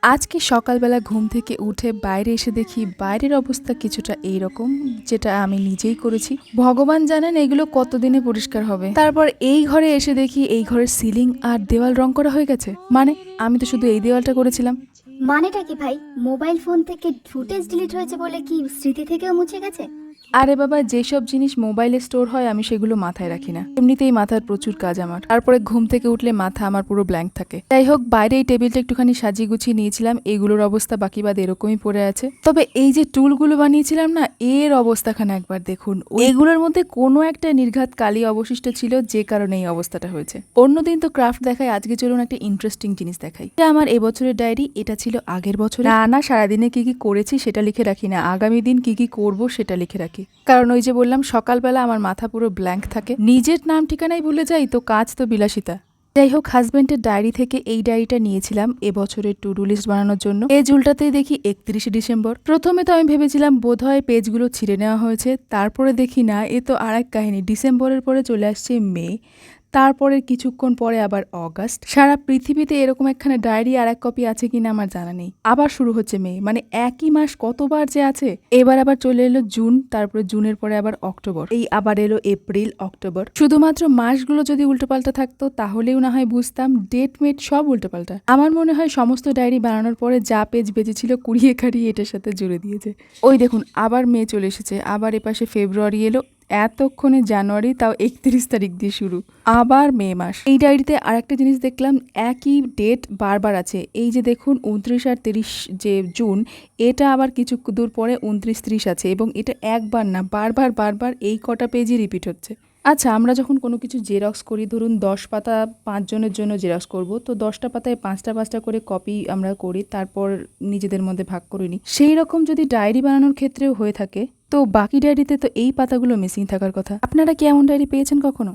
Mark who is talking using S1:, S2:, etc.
S1: আজকে সকালবেলা ঘুম থেকে উঠে বাইরে এসে দেখি বাইরের অবস্থা কিছুটা এইরকম, যেটা আমি নিজেই করেছি। ভগবান জানেন এগুলো কতদিনে পরিষ্কার হবে। তারপর এই ঘরে এসে দেখি এই ঘরের সিলিং আর দেওয়াল রং করা হয়ে গেছে। মানে আমি তো শুধু এই দেওয়ালটা করেছিলাম।
S2: মানেটা কি ভাই? মোবাইল ফোন থেকে ফুটেজ ডিলিট হয়েছে বলে কি স্মৃতি থেকেও মুছে গেছে?
S1: আরে বাবা, যেসব জিনিস মোবাইলে স্টোর হয় আমি সেগুলো মাথায় রাখি না। এমনিতেই মাথার প্রচুর কাজ আমার। তারপরে ঘুম থেকে উঠলে মাথা আমার পুরো ব্ল্যাঙ্ক থাকে। যাই হোক, বাইরে এই টেবিলটা একটুখানি সাজিয়ে গুছিয়ে নিয়েছিলাম। এগুলোর অবস্থা বাকি বাদ এরকমই পড়ে আছে। তবে এই যে টুলগুলো বানিয়েছিলাম না, এর অবস্থাখানে একবার দেখুন। এগুলোর মধ্যে কোনো একটা নির্ঘাত কালি অবশিষ্ট ছিল, যে কারণে এই অবস্থাটা হয়েছে। অন্যদিন তো ক্রাফট দেখাই, আজকে চলুন একটা ইন্টারেস্টিং জিনিস দেখাই। এটা আমার এবছরের ডায়েরি, এটা ছিল আগের বছর। না সারাদিনে কি কি করেছি সেটা লিখে রাখি না, আগামী দিন কি কি করব সেটা লিখে রাখি। কারণ ওই যে বললাম, সকালবেলা আমার মাথা পুরো ব্ল্যাঙ্ক থাকে, নিজের নাম ঠিকানাই ভুলে যাই, তো কাজ তো বিলাসিতা। যাই হোক, হাজবেন্ডের ডায়েরি থেকে এই ডায়েরিটা নিয়েছিলাম এবছরের টু ডু লিস্ট বানানোর জন্য। পেজ উল্টাতেই দেখি 31শে ডিসেম্বর। প্রথমে তো আমি ভেবেছিলাম বোধহয় পেজগুলো ছিঁড়ে নেওয়া হয়েছে, তারপরে দেখি না, এ তো আর এক কাহিনী। ডিসেম্বরের পরে চলে আসছে মে, তারপরে কিছুক্ষণ পরে আবার অগাস্ট। সারা পৃথিবীতে এরকম একখানে ডায়েরি আর এক কপি আছে কিনা আমার জানা নেই। আবার শুরু হচ্ছে মে, মানে একই মাস কতবার যে আছে। এবার আবার চলে এলো জুন, তারপরে জুনের পরে আবার অক্টোবর, এই আবার এলো এপ্রিল, অক্টোবর। শুধুমাত্র মাসগুলো যদি উল্টোপাল্টা থাকতো তাহলেও না হয় বুঝতাম, ডেট মেট সব উল্টোপাল্টা। আমার মনে হয় সমস্ত ডায়েরি বানানোর পরে যা পেজ বেঁচেছিল কুড়িয়ে খাড়িয়ে এটার সাথে জুড়ে দিয়েছে। ওই দেখুন, আবার মে চলে এসেছে, আবার এপাশে ফেব্রুয়ারি এলো, এতক্ষণে জানুয়ারি, তাও 31 তারিখ দিয়ে শুরু, আবার মে মাস। এই ডায়েরিতে আরেকটা জিনিস দেখলাম, একই ডেট বারবার আছে। এই যে দেখুন 29 আর 30 যে জুন, এটা আবার কিছু দূর পরে 29-30 আছে, এবং এটা একবার না, বারবার বারবার এই কটা পেজই রিপিট হচ্ছে। আচ্ছা, আমরা যখন কোনো কিছু জেরক্স করি, ধরুন 10 পাতা 5 জনের জন্য জেরক্স করব, তো 10টা পাতায় 5টা 5টা করে কপি আমরা করি, তারপর নিজেদের মধ্যে ভাগ করে নিই। সেই রকম যদি ডায়েরি বানানোর ক্ষেত্রেও হয়ে থাকে, তো বাকি ডায়েরিতে তো এই পাতাগুলো মিসিং থাকার কথা। আপনারা কি এমন ডায়েরি পেয়েছেন কখনো?